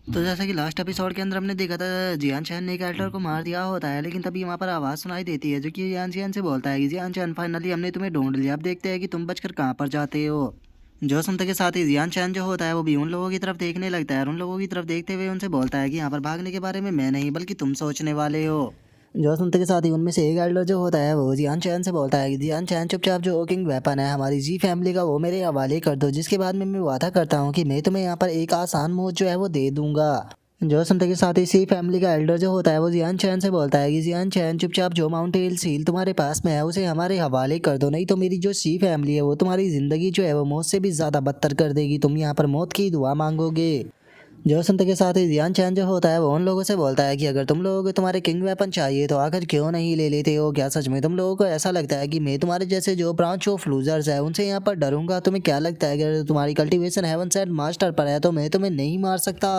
तो जैसा कि लास्ट एपिसोड के अंदर हमने देखा था, जियान चैन ने एक एल्डर को मार दिया होता है, लेकिन तभी वहाँ पर आवाज़ सुनाई देती है जो कि जियान चैन से बोलता है कि जियान चैन फाइनली हमने तुम्हें ढूंढ लिया, अब देखते हैं कि तुम बचकर कहाँ पर जाते हो। जो सुनते के साथ ही जियान चैन जो होता है वो भी उन लोगों की तरफ देखने लगता है और उन लोगों की तरफ देखते हुए उनसे बोलता है कि यहाँ पर भागने के बारे में मैं नहीं बल्कि तुम सोचने वाले हो। जो सुनते के साथ ही उनमें से एक एल्डर जो होता है वो जियान चैन से बोलता है कि जियान चैन चुपचाप जो ओकिंग वेपन है हमारी जी फैमिली का वो मेरे हवाले कर दो, जिसके बाद में मैं वादा करता हूँ कि मैं तुम्हें यहाँ पर एक आसान मौत जो है वो दे दूंगा। जो सुनते के साथ ही सी फैमिली का एल्डर जो होता है वो जियान चैन से बोलता है कि जियान चैन चुपचाप जो माउंट हिल सील तुम्हारे पास में है उसे हमारे हवाले कर दो, नहीं तो मेरी जो सी फैमिली है वो तुम्हारी जिंदगी जो है वो मौत से भी ज्यादा बदतर कर देगी, तुम यहाँ पर मौत की दुआ मांगोगे। जो सुनते के साथ ही जियान चैन जो होता है वो उन लोगों से बोलता है कि अगर तुम लोगों को तुम्हारे किंग वेपन चाहिए तो आखिर क्यों नहीं ले लेते हो, क्या सच में तुम लोगों को ऐसा लगता है कि मैं तुम्हारे जैसे जो ब्रांच ऑफ लूजर्स है उनसे यहाँ पर डरूंगा? तुम्हें क्या लगता है कि अगर तुम्हारी कल्टीवेशन हेवन सेट मास्टर पर है तो मैं तुम्हें नहीं मार सकता?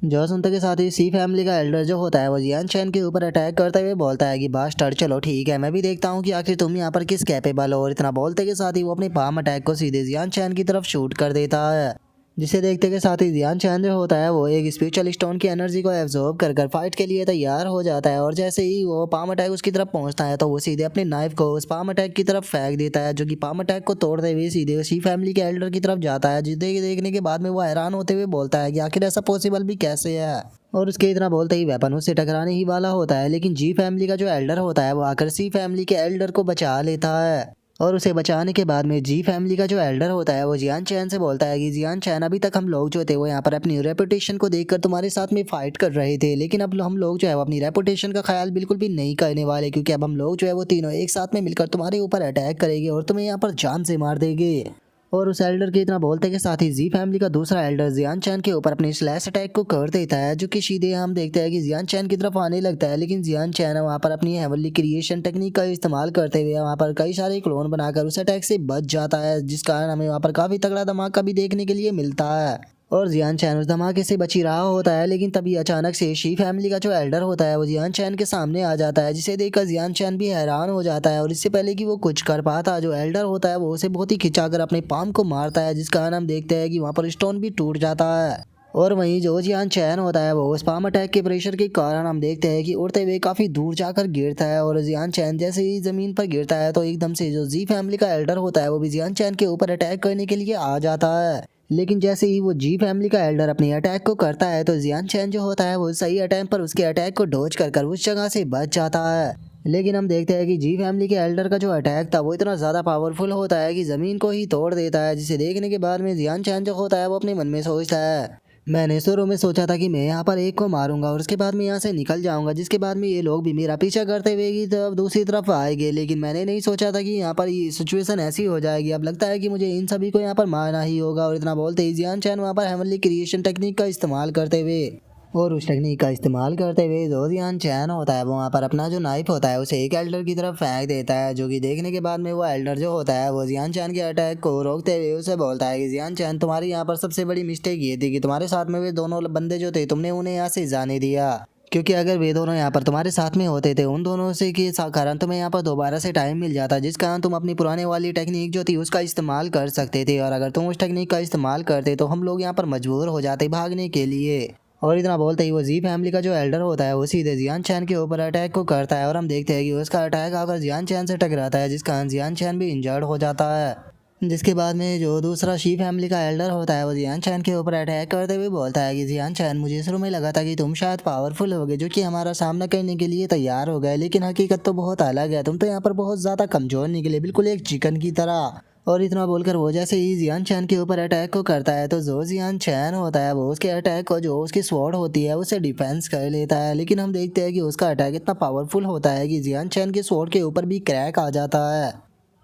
जो सुनते के साथ ही सी फैमिली का एल्डर जो होता है वो जियान चैन के ऊपर अटैक करते हुए बोलता है कि बास्टर्ड चलो ठीक है, मैं भी देखता हूँ कि आखिर तुम यहाँ पर किस कैपेबल हो। और इतना बोलते के साथ ही वो अपने पाम अटैक को सीधे जियान चैन की तरफ शूट कर देता है, जिसे देखते के साथ ही जियान चैन जो होता है वो एक स्पिरिचुअल स्टोन की एनर्जी को एब्जॉर्ब कर कर फाइट के लिए तैयार हो जाता है। और जैसे ही वो पाम अटैक उसकी तरफ पहुंचता है तो वो सीधे अपने नाइफ को उस पाम अटैक की तरफ फेंक देता है, जो कि पाम अटैक को तोड़ते हुए सीधे उसी फैमिली के एल्डर की तरफ जाता है, जिसे देखने के बाद में वो हैरान होते हुए बोलता है कि आखिर ऐसा पॉसिबल भी कैसे है। और उसके इतना बोलते ही वेपन उससे टकराने ही वाला होता है, लेकिन जी फैमिली का जो एल्डर होता है वो आकर सी फैमिली के एल्डर को बचा लेता है। और उसे बचाने के बाद में जी फैमिली का जो एल्डर होता है वो जियान चैन से बोलता है कि जियान चैन अभी तक हम लोग जो थे वो यहाँ पर अपनी रेपुटेशन को देखकर तुम्हारे साथ में फाइट कर रहे थे, लेकिन अब हम लोग जो है वो अपनी रेपुटेशन का ख्याल बिल्कुल भी नहीं करने वाले, क्योंकि अब हम लोग जो है वो तीनों एक साथ में मिलकर तुम्हारे ऊपर अटैक करेंगे और तुम्हें यहाँ पर जान से मार देंगे। और उस एल्डर के इतना बोलते के साथ ही जी फैमिली का दूसरा एल्डर जियान चैन के ऊपर अपने स्लैश अटैक को कर देता है, जो कि सीधे हम देखते हैं कि जियान चैन की तरफ आने लगता है, लेकिन जियान चैन वहाँ पर अपनी हेवनली क्रिएशन टेक्निक का इस्तेमाल करते हुए वहाँ पर कई सारे क्लोन बनाकर उस अटैक से बच जाता है, जिस कारण हमें वहाँ पर काफी तगड़ा धमाका भी देखने के लिए मिलता है। और जियान चैन उस धमाके से बची रहा होता है, लेकिन तभी अचानक से शी फैमिली का जो एल्डर होता है वो जियान चैन के सामने आ जाता है, जिसे देखकर जियान चैन भी हैरान हो जाता है। और इससे पहले कि वो कुछ कर पाता जो एल्डर होता है वो उसे बहुत ही खिंचाकर अपने पाम को मारता है, जिस कारण हम देखते हैं कि वहाँ पर स्टोन भी टूट जाता है। और वहीं जो जियान चैन होता है वो उस पाम अटैक के प्रेशर के कारण हम देखते हैं कि उड़ते हुए काफी दूर जाकर गिरता है। और जियान चैन जैसे ही जमीन पर गिरता है तो एकदम से जो जी फैमिली का एल्डर होता है वो भी जियान चैन के ऊपर अटैक करने के लिए आ जाता है, लेकिन जैसे ही वो जी फैमिली का एल्डर अपने अटैक को करता है तो जियान चैन जो होता है वो सही टाइम पर उसके अटैक को डॉज कर कर उस जगह से बच जाता है। लेकिन हम देखते हैं कि जी फैमिली के एल्डर का जो अटैक था वो इतना ज़्यादा पावरफुल होता है कि ज़मीन को ही तोड़ देता है, जिसे देखने के बाद में जियान चैन जो होता है वो अपने मन में सोचता है मैंने शुरू में सोचा था कि मैं यहाँ पर एक को मारूंगा और उसके बाद में यहाँ से निकल जाऊंगा, जिसके बाद में ये लोग भी मेरा पीछा करते हुए की तरफ दूसरी तरफ आएंगे, लेकिन मैंने नहीं सोचा था कि यहाँ पर ये सिचुएशन ऐसी हो जाएगी। अब लगता है कि मुझे इन सभी को यहाँ पर मारना ही होगा। और इतना बोलते ही जियान चैन वहाँ पर हेवनली क्रिएशन टेक्निक का इस्तेमाल करते हुए और उस टेक्निक का इस्तेमाल करते हुए जो जियान चैन होता है वो वहाँ पर अपना जो नाइफ होता है उसे एक एल्डर की तरफ फेंक देता है, जो कि देखने के बाद में वो एल्डर जो होता है वो जियान चैन के अटैक को रोकते हुए उसे बोलता है कि जियान चैन तुम्हारी यहाँ पर सबसे बड़ी मिस्टेक ये थी कि तुम्हारे साथ में वे दोनों बंदे जो थे तुमने उन्हें यहाँ से जाने दिया, क्योंकि अगर वे दोनों यहाँ पर तुम्हारे साथ में होते थे उन दोनों से के कारण तुम्हें यहाँ पर दोबारा से टाइम मिल जाता, जिस कारण तुम अपनी पुराने वाली टेक्निक जो थी उसका इस्तेमाल कर सकते थे। और अगर तुम उस टेक्निक का इस्तेमाल करते तो हम लोग यहाँ पर मजबूर हो जाते भागने के लिए। और इतना बोलते ही वो जी फैमिली का जो एल्डर होता है वो सीधे जियान चैन के ऊपर अटैक को करता है और हम देखते हैं कि उसका अटैक आकर जियान चैन से टकराता है, जिस कारण जियान चैन भी इंजर्ड हो जाता है। जिसके बाद में जो दूसरा शी फैमिली का एल्डर होता है वो जियान चैन के ऊपर अटैक करते हुए बोलता है कि जियान चैन मुझे शुरू में लगा था कि तुम शायद पावरफुल होगे जो कि हमारा सामना करने के लिए तैयार हो गए, लेकिन हकीकत तो बहुत अलग है, तुम तो यहाँ पर बहुत ज़्यादा कमज़ोर निकले, बिल्कुल एक चिकन की तरह। और इतना बोलकर वो जैसे ही जियान चैन के ऊपर अटैक को करता है तो जो जियान चैन होता है वो उसके अटैक को जो उसकी स्वॉर्ड होती है उसे डिफेंस कर लेता है, लेकिन हम देखते हैं कि उसका अटैक इतना पावरफुल होता है कि जियान चैन के स्वॉर्ड के ऊपर भी क्रैक आ जाता है।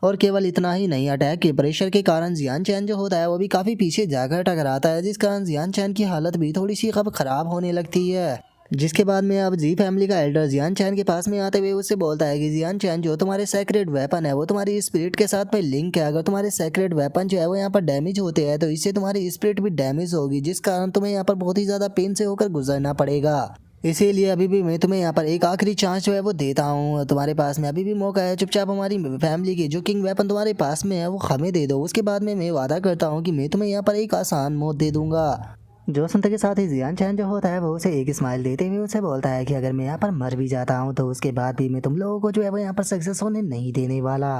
और केवल इतना ही नहीं, अटैक के प्रेशर के कारण जियान चैन जो होता है वो भी काफ़ी पीछे जाकर टकराता है, जिस कारण जियान चैन की हालत भी थोड़ी सी अब खराब होने लगती है। जिसके बाद में अब जी फैमिली का एल्डर जियान चैन के पास में आते हुए उससे बोलता है कि जियान चैन जो तुम्हारे सेक्रेट वेपन है वो तुम्हारी स्पिरिट के साथ में लिंक है, अगर तुम्हारे सेक्रेट वेपन जो है वो यहाँ पर डैमेज होते हैं तो इससे तुम्हारी स्पिरिट भी डैमेज होगी, जिस कारण तुम्हें यहाँ पर बहुत ही ज़्यादा पेन से होकर गुजरना पड़ेगा। इसीलिए अभी भी मैं तुम्हें यहाँ पर एक आखिरी चांस जो है वो देता हूँ, तुम्हारे पास में अभी भी मौका है, चुपचाप हमारी फैमिली की जो किंग वेपन तुम्हारे पास में है वो हमें दे दो, उसके बाद में मैं वादा करता हूँ कि मैं तुम्हें यहाँ पर एक आसान मौत दे दूंगा। जो सुनते के साथ ही जियान चैन जो होता है वो उसे एक स्माइल देते हुए उसे बोलता है कि अगर मैं यहाँ पर मर भी जाता हूँ तो उसके बाद भी मैं तुम लोगों को जो है वो यहाँ पर सक्सेस होने नहीं देने वाला।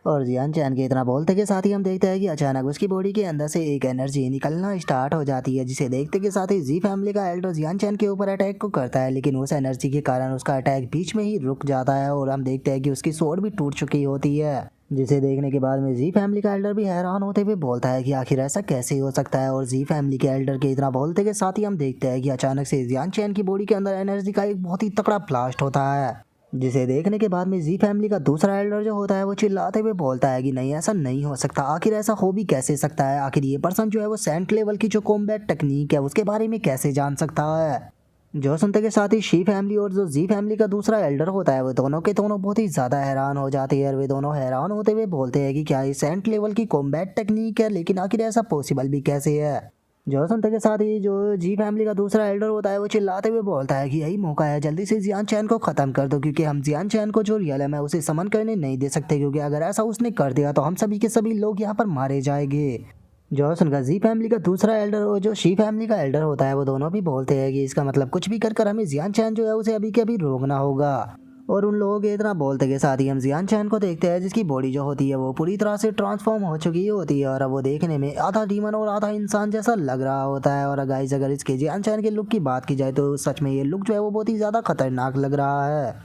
और जियान चैन के इतना बोलते के साथ ही हम देखते हैं कि अचानक उसकी बॉडी के अंदर से एक एनर्जी निकलना स्टार्ट हो जाती है, जिसे देखते के साथ ही जी फैमिली का एल्डर जियान चैन के ऊपर अटैक को करता है, लेकिन उस एनर्जी के कारण उसका अटैक बीच में ही रुक जाता है और हम देखते हैं कि उसकी सोड भी टूट चुकी होती है। जिसे देखने के बाद में जी फैमिली का एल्डर भी हैरान होते हुए बोलता है कि आखिर ऐसा कैसे हो सकता है। और जी फैमिली के एल्डर के इतना बोलते के साथ ही हम देखते हैं कि अचानक से जियान चैन की बॉडी के अंदर एनर्जी का एक बहुत ही तगड़ा ब्लास्ट होता है, जिसे देखने के बाद में जी फैमिली का दूसरा एल्डर जो होता है वो चिल्लाते हुए बोलता है कि नहीं ऐसा नहीं हो सकता, आखिर ऐसा हो भी कैसे सकता है, आखिर ये पर्सन जो है वो सेंट लेवल की जो कॉम्बैट टेक्निक है उसके बारे में कैसे जान सकता है। जो सुनते के साथ ही शी फैमिली और जो जी फैमिली का दूसरा एल्डर होता है वो दोनों के दोनों बहुत ही ज़्यादा हैरान हो जाते हैं और वे दोनों हैरान होते हुए बोलते हैं कि क्या ये सेंट लेवल की कॉम्बैट टेक्निक है, लेकिन आखिर ऐसा पॉसिबल भी कैसे है। जो सुनते के साथ ही जो जी फैमिली का दूसरा एल्डर होता है वो चिल्लाते हुए बोलता है कि यही मौका है, जल्दी से जियान चैन को ख़त्म कर दो, क्योंकि हम जियान चैन को जो रियल है उसे समन करने नहीं दे सकते, क्योंकि अगर ऐसा उसने कर दिया तो हम सभी के सभी लोग यहाँ पर मारे जाएंगे। जो सुनकर जी फैमिली का दूसरा एल्डर और जो शी फैमिली का एल्डर होता है वो दोनों भी बोलते हैं कि इसका मतलब कुछ भी कर कर हमें जियान चैन जो है उसे अभी के अभी रोकना होगा। और उन लोगों के इतना बोलते के साथ ही हम जियान चैन को देखते हैं, जिसकी बॉडी जो होती है वो पूरी तरह से ट्रांसफॉर्म हो चुकी होती है और अब वो देखने में आधा डीमन और आधा इंसान जैसा लग रहा होता है। और गाइस अगर इसके जियान चैन के लुक की बात की जाए तो सच में ये लुक जो है वो बहुत ही ज़्यादा खतरनाक लग रहा है।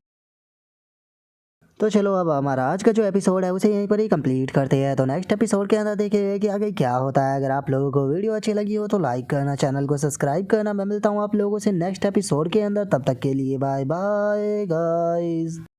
तो चलो अब हमारा आज का जो एपिसोड है उसे यहीं पर ही कंप्लीट करते हैं, तो नेक्स्ट एपिसोड के अंदर देखेंगे कि आगे क्या होता है। अगर आप लोगों को वीडियो अच्छी लगी हो तो लाइक करना, चैनल को सब्सक्राइब करना। मैं मिलता हूँ आप लोगों से नेक्स्ट एपिसोड के अंदर, तब तक के लिए बाय बाय गाइस।